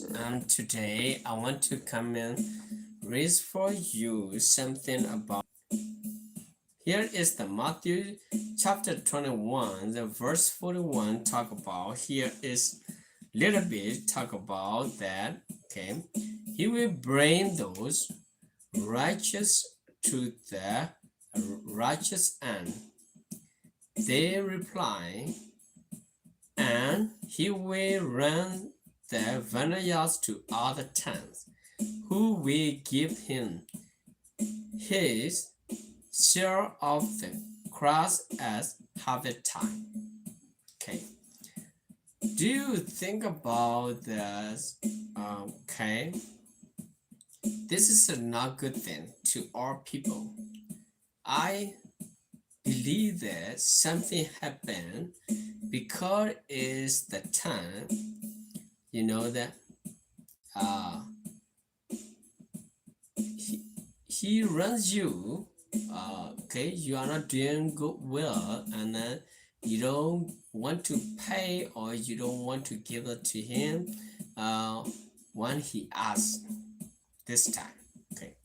Today I want to come and raise for you something about. Here is the Matthew chapter 21, the verse 41 talk about. Here is little bit talk about that. Okay, he will bring those righteous to the righteous end. They reply, and he will run the vineyards to other towns, who will give him his share of the cross as harvest time. Okay. Do you think about this? Okay. This is a not good thing to all people. I believe that something happened because it's the time, you know, that he runs you. Okay, you are not doing good well, and then you don't want to pay or you don't want to give it to him when he asks this time. Okay,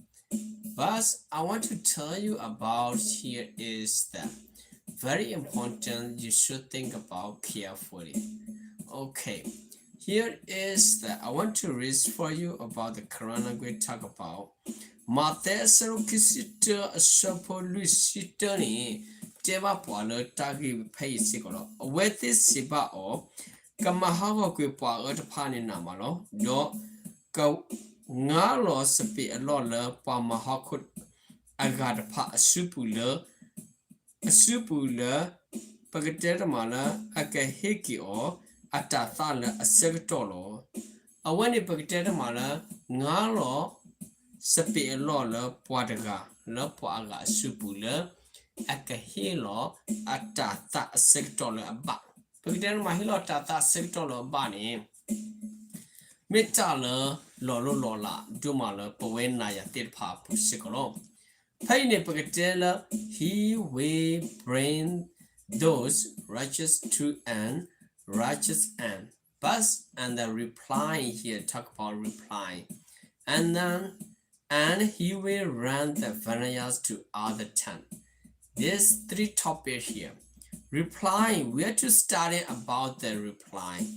but I want to tell you about here is that very important. You should think about carefully. Okay, here is that I want to read for you about the Corona we talk about. Matheso kisita sapolucitani Jeva Polo Tagi Pay Sigolo. With this Siba or Kamahawa Quipa at Paninamalo, do go Nalo Sapi a lola Pamahakut Agata Pa a supula Pagatamala Akahiki or Atathala a Segatolo. A when it Pagatamala Nalo Sapi a lola Puadaga, La Puaga supula. Akahilo atata $6 a buck. Pagden mahilo tata $6 bunny. Metala lolo lola, dumala, poenaya did pop psycholo. Paine pagatella, he will bring those righteous to an righteous end. Bus and the reply here talk about reply. And then he will run the vineyards to other town. There's three topics here. Reply, we are to study about the reply.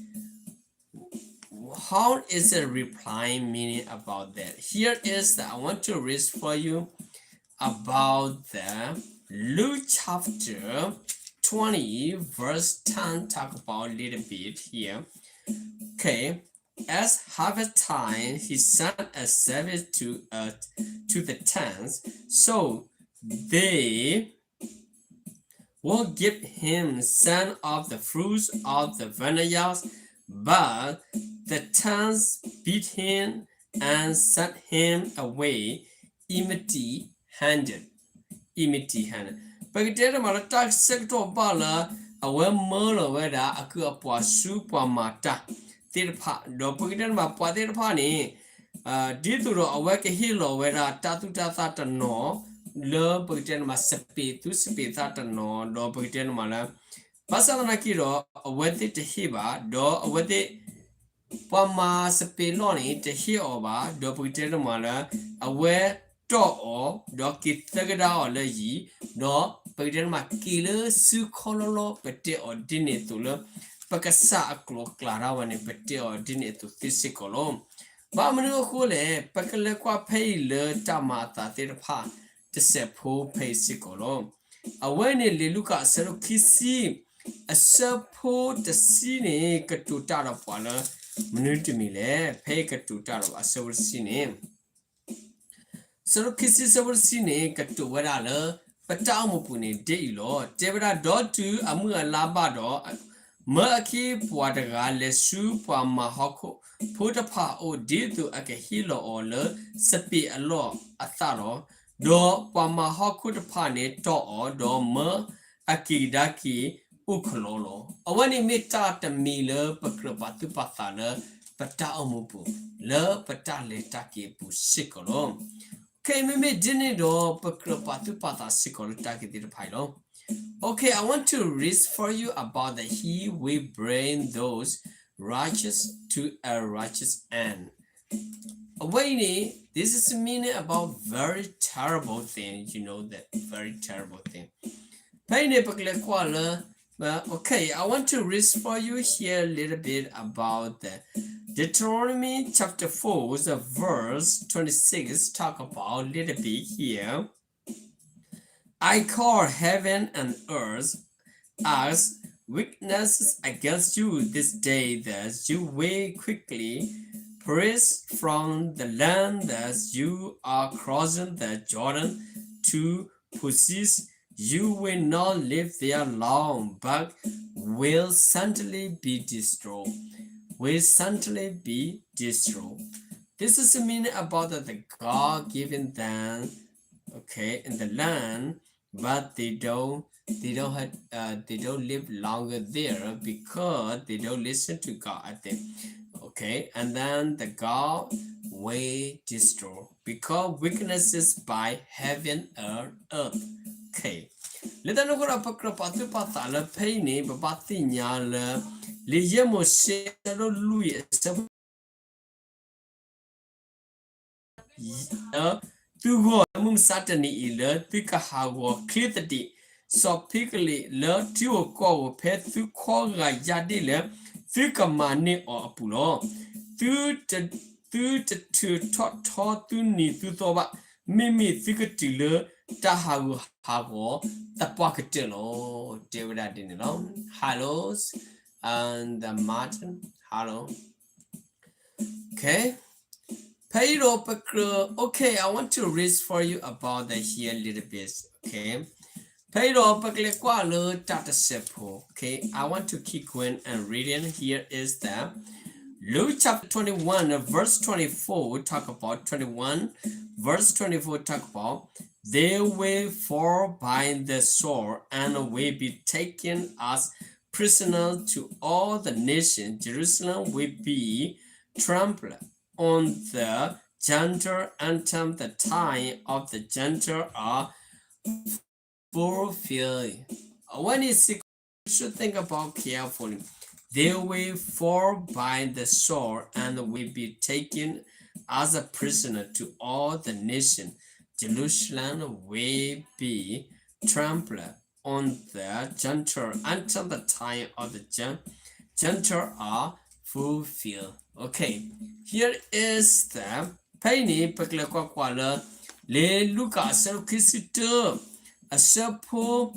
How is the reply meaning about that? Here is that I want to read for you about the Luke chapter 20 verse 10 talk about a little bit here. Okay, as harvest time, he sent a service to the towns, so they will give him some of the fruits of the vineyards, but the towns beat him and sent him away empty-handed. Pagdera malata sector bala awe molo weda aku apwa super mata tirpa do pagdera ma padirpa ni dituro awe ke hilo weda tatu tata no lo pagdera ma sepi tu sepi tata no do pagdera mala pasana kiro awete te hiba do awete pama sepi lo ni te hi oba do pagdera mala awe to do kitagada o le yi do pagden ma kilo su kololo pete o dine tulo pakasa aklo clara wane pete o dine tu tisikolo ba manu ko le pakale kwa pay le tamata te pha te se pho pay sikolo awene le luka sero kisi asapo te sine katuta ro pala manu timi le pay katuta ro asawr sine so kisi sabur sine katu wada le patao mo pune de lo tebra dot to amu alaba do ma ki puadaga le su pa ma hoko photapha o de tu akahilo o le sapi alo ataro do pa ma hoko tapha ne to o do ma akidaki uklolo awani meta tami le pakropa tu patha le patao mo pu le patale taki pu sikolo Okay, maybe didn't do pakropatu pata sikolta kidir Okay, I want to read for you about the he will bring those righteous to a righteous end. Away, this is meaning about very terrible thing. You know that very terrible thing. Okay, I want to read for you here a little bit about the Deuteronomy chapter 4, the verse 26. Talk about a little bit here. I call heaven and earth as witnesses against you this day that you will quickly perish from the land that you are crossing the Jordan to possess. You will not live there long, but will certainly be destroyed. Will certainly be destroyed. This is the meaning about the God giving them, okay, in the land, but they don't live longer there because they don't listen to God, I think. Okay, and then the God will destroy because weaknesses by heaven and earth. Okay. Let us look at the patu pain, but Batinyal, Liamo Shado Louis, to go among Saturday, Pika Hago, Clitty, so pickly, learn to call pet to call Yadilla, Fika Mani or Pulo, to taught to need to throw Mimi Thicketiller, Tahago Hago, the Pocketino, David Adinilon, Hallows, and the Martin, Hallow. Okay. Okay, I want to read for you about the here a little bit. Okay. Okay, I want to keep going and reading. Here is the Luke chapter 21, verse 24. Talk about 21, verse 24. Talk about they will fall by the sword and will be taken as prisoners to all the nations. Jerusalem will be trampled on the gentle until the time of the gentle are fulfilled. When you see, you should think about carefully. They will fall by the sword and will be taken as a prisoner to all the nations. Jerusalem will be trampled on the gentle until the time of the gentle are fulfilled. Okay, here is the penny Pekla Le Lucas Kisitor a sapo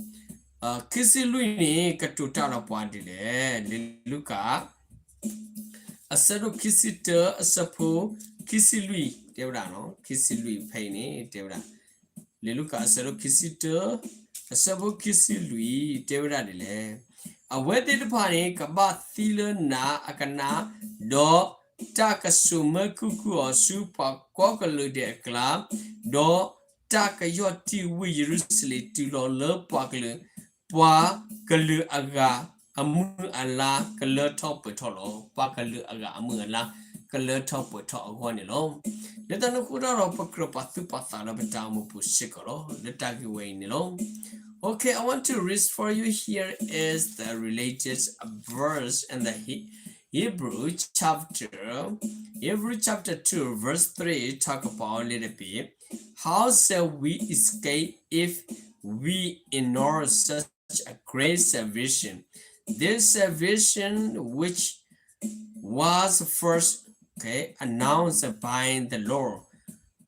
Kisiluini Katutara Padile Le Luca a saddle Kisitor a sapo Kisilui Devrano Kisilui penny Devra Le Luca a saddle Kisitor a sapo Kisilui Devradile. A wedded panic about Thila na akana do takasuma kuku or super quackle club do taka yoti we Jerusalem to lo pakle pwa kalu aga amu ala kala top tolo pakalu aga amu ala kala top to one alone. Let an okura of pakropatu patana betamu pushikoro, the tagi way nilo. Okay, I want to read for you. Here is the related verse in the Hebrew chapter 2, verse 3. Talk about a little bit. How shall we escape if we ignore such a great salvation? This salvation, which was first announced by the Lord,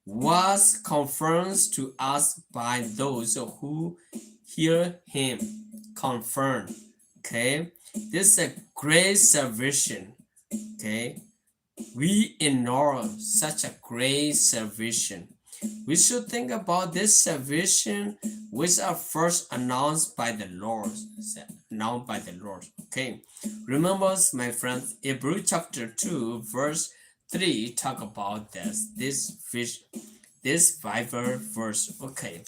was confirmed to us by those who hear him. Confirmed. Okay, this is a great salvation. Okay, we ignore such a great salvation. We should think about this salvation which are first announced by the Lord. Announced by the Lord. Okay, remember, my friends, Hebrew chapter 2, verse 3 talk about this Bible verse. Okay.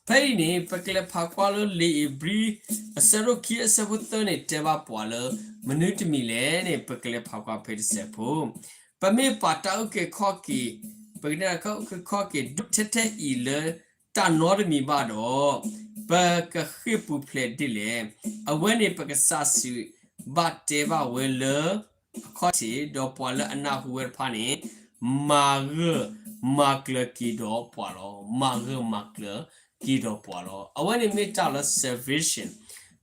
Paini pakle pakwalo li ibri asaro ki asabuto ne teba pwalo manut mile ne pakle pakwa pedisepo pame patau ke khoki pakna ke khoki dutete ile tanor mi bado pa ka khipu ple dile awane paksasu but Deva will Cotti do Pola and now who were funny Magler Kido Polo Magler Kido Polo. I want to meet our salvation.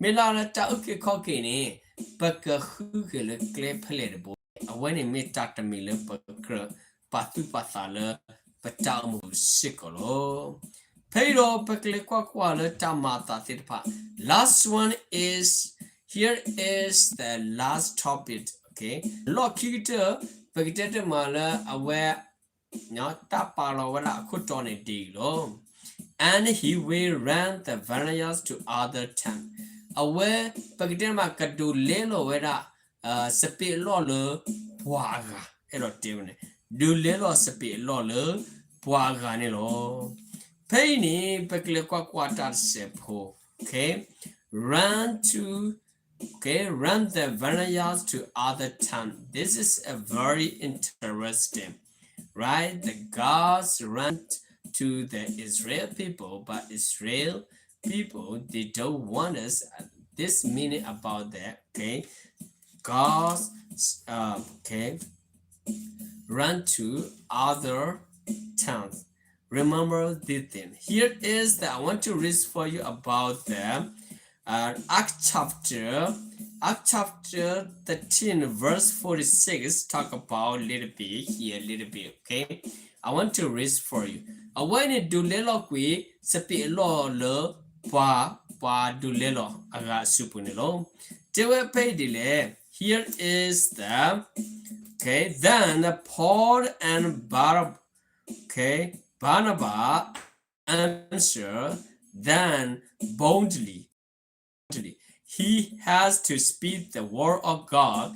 Milana Tauki Cockini, but a hookle clay palatable. I want to meet Dr. Miller, but Patu Pathala, but Tamu Sicolo. Pero Pekle Quaquala Tamata Thirpa. Last one is here is the last topic. Okay. Locator Pekita Mala aware not tapalo wala kutone dilo. And he will rent the vineyards to other town. Aware Pekitama Kadu Lelo Wera Sapi Lolo Puaga. Erotune. Do Lelo Sapi Lolo Puaga Nilo. Penny Pekle Quaquata Sepo. Okay. Run the vineyards to other town. This is a very interesting, right? The gods ran to the Israel people, but Israel people they don't want us. This meaning about that, okay? Gods, okay, run to other towns. Remember this thing. Here is that I want to read for you about the Acts chapter 13 verse 46 talk about little bit here little bit, okay? I want to read for you. When you do little we sapi lo le pa do little aga supunilo. Here is the okay. Then Paul and Barnabas answer then boldly. He has to speak the word of God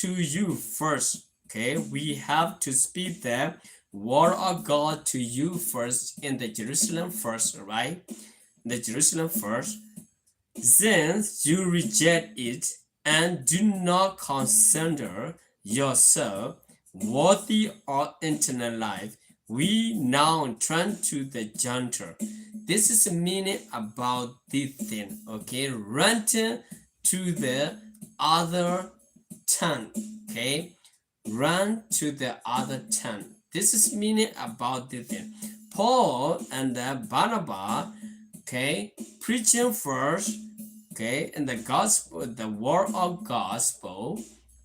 to you first. Okay, we have to speak the word of God to you first in the Jerusalem first, right? The Jerusalem first. Since you reject it and do not consider yourself worthy of eternal life, we now turn to the Gentile. This is the meaning about this thing, okay? Run to the other town, okay? Run to the other town. This is meaning about this thing. Paul and Barnabas, okay, preaching first, okay, in the gospel, the word of gospel.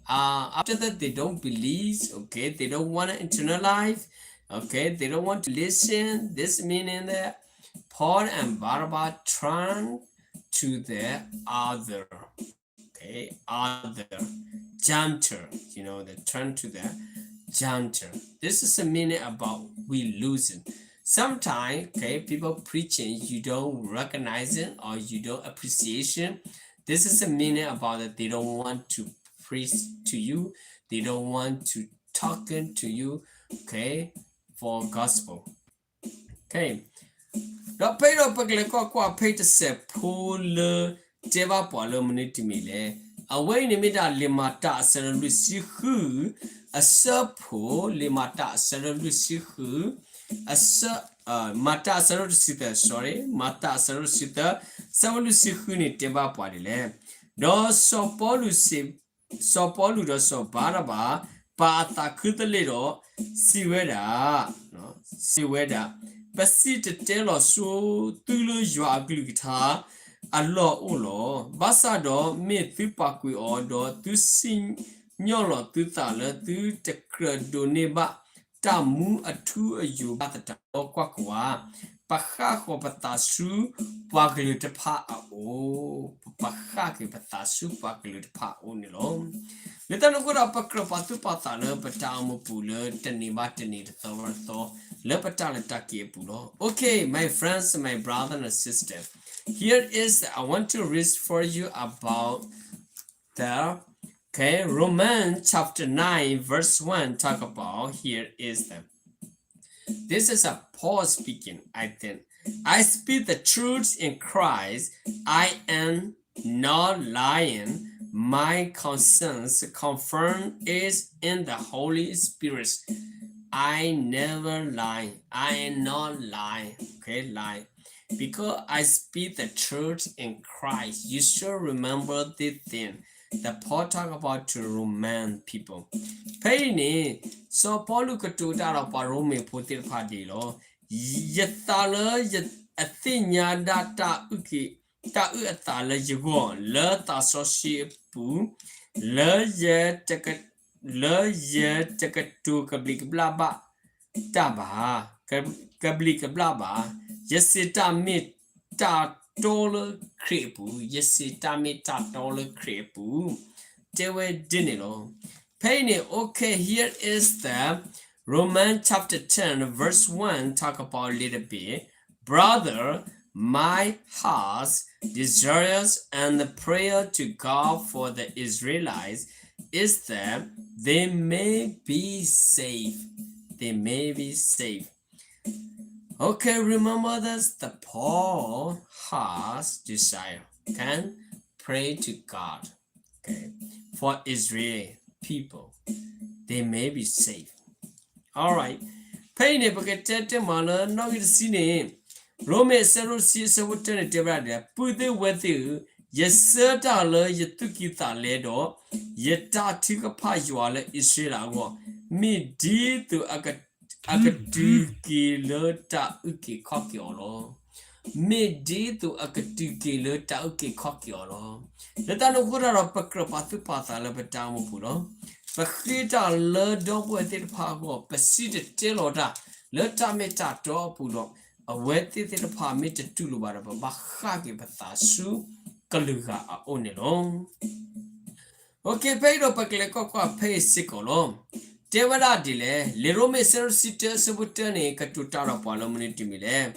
After that, they don't believe, okay, they don't want to internalize, okay, they don't want to listen. This meaning that Paul and Barnabas turn to the other, okay, other Gentile, they turn to the Gentile. This is the meaning about we losing. Sometimes, okay, people preaching, you don't recognize it or you don't appreciate it. This is the meaning about it. They don't want to preach to you. They don't want to talk to you, okay, for gospel. Okay. Đó bây giờ bậc lệ qua bây giờ sẽ phô lơ chế ba bỏ lơ mình đi mi lệ ở vậy nên mình đã lima ta sẽ lu sĩ hư ở sơ phô lima ta sẽ lu sĩ hư ở sơ mata sẽ lu sĩ ta sorry mata sẽ lu sĩ ta sẽ lu sĩ hư này chế ba bỏ đi lệ đó so bỏ lu đó so bara ba ta khứ tê lệ đó si vẽ đã Basi te telo so tulo ywa glugita alo ulo basa do me tu pakui o do tu sin nyolo tu tala tu te kredo ne ba tamu atu ayu batata kwa pakha ko patasu paklu te pha o pakha ke patasu paklu te pha o ni lo letano ko ra pakro patu patala patamu pula tani ba tani to Okay, my friends, my brother and sister. Here is I want to read for you about the Romans chapter 9 verse 1 talk about here is the this is a Paul speaking, I think. I speak the truth in Christ. I am not lying. My conscience confirmed is in the Holy Spirit. I never lie. I am not lying. Okay, lie. Because I speak the truth in Christ. You should remember this thing. The Paul talk about to Roman people. Pay so Paul could do that of a Roman put it party lo. Yetala yet a thing ya data uki ta uatala you go le ta so she poo le ye take a le ye take a two kablik blaba taba kablik blaba yes it a meet ta dollar crepu yes it a meet ta dollar crepu they were dinner Penny, okay, here is the Romans chapter 10, verse 1. Talk about a little bit. Brother, my heart desires and the prayer to God for the Israelites is that they may be saved. They may be saved. Okay, remember this. The Paul has desire. Can pray to God. Okay, for Israel people, they may be saved. All right. Pay ne pakete mala no sine. Rome sero si sewutene tebrade. Puthe wethi yesata le yetukita ledo yeta tikapa yuale Israel go. Mi di to akatuki lota uki kokiolo. Me di to akatuki lota uki kokiolo. Leta no kura ro pakro patu pata le betamu pulo. Pakita le dog with it pago, Pasita teloda, Leta meta do pulo, a wet it permit to Tuluba, Bahagi Bathasu, Kaluga a onelong. Okay, Pedro Paclecoca pay sicolo. Devada dile, Lerome ser sitters would turn a catutara palomunity.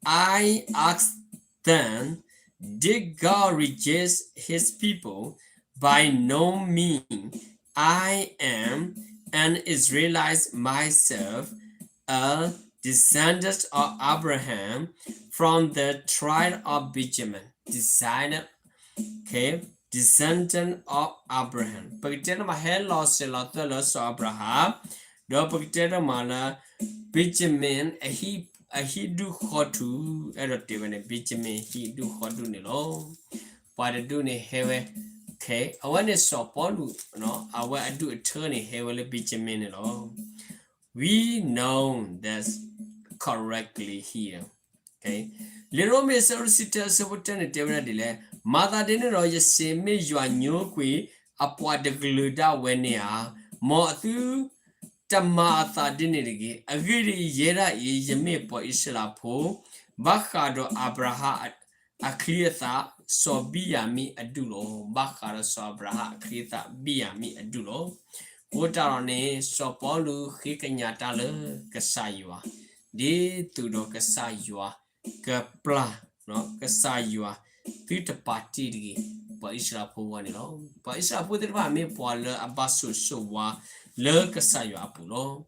I asked then, did God reject his people? By no means. I am an Israelite myself, a descendant of Abraham from the tribe of Benjamin. Descendant of Abraham. Pagkatira mahelo sila tala sa Abraham. Do pagkatira mala Benjamin ahidu khotu erotibane Benjamin hidu khotu nilo. Pada do ni hewe. Okay, I want to support no. I want to do attorney heavily Benjamin. We know that's correctly here. Okay, little Miss Rosita Sabotan Devadile, Mother didn't know you see me, you are new qui, upward the gluda when they are more through the Martha Dinigi, a really yera is a me po Isla po, Bakado Abraha. Akriata so biami adulo bakara so abraha krita biami adulo wotarone so polu hikanyata le kasaywa de tudo kasaywa kapla no kasaywa pita party di pa isra po wani lo pa isra po de ba me po le abasu so wa le kasaywa apulo.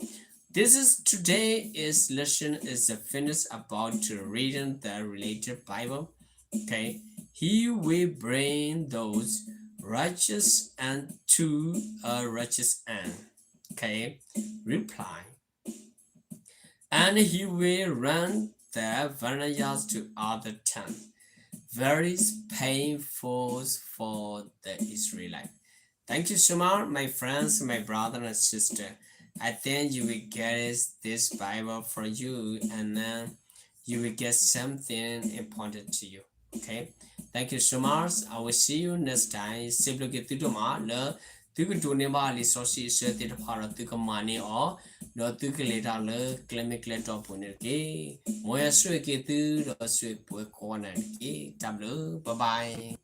This is today is lesson is finished about to reading the related Bible. Okay, he will bring those righteous and to a righteous end. Okay, reply. And he will run the vineyards to other town. Very painful for the Israelite. Thank you so much, my friends, my brother and sister. I think you will get this Bible for you, and then you will get something important to you. Okay, thank you so much. I will see you next time. Simply get to the le to do never resources certain part of the money or no to later le clinic let up on it. Moya sweet get to the sweet boy corner. Bye bye.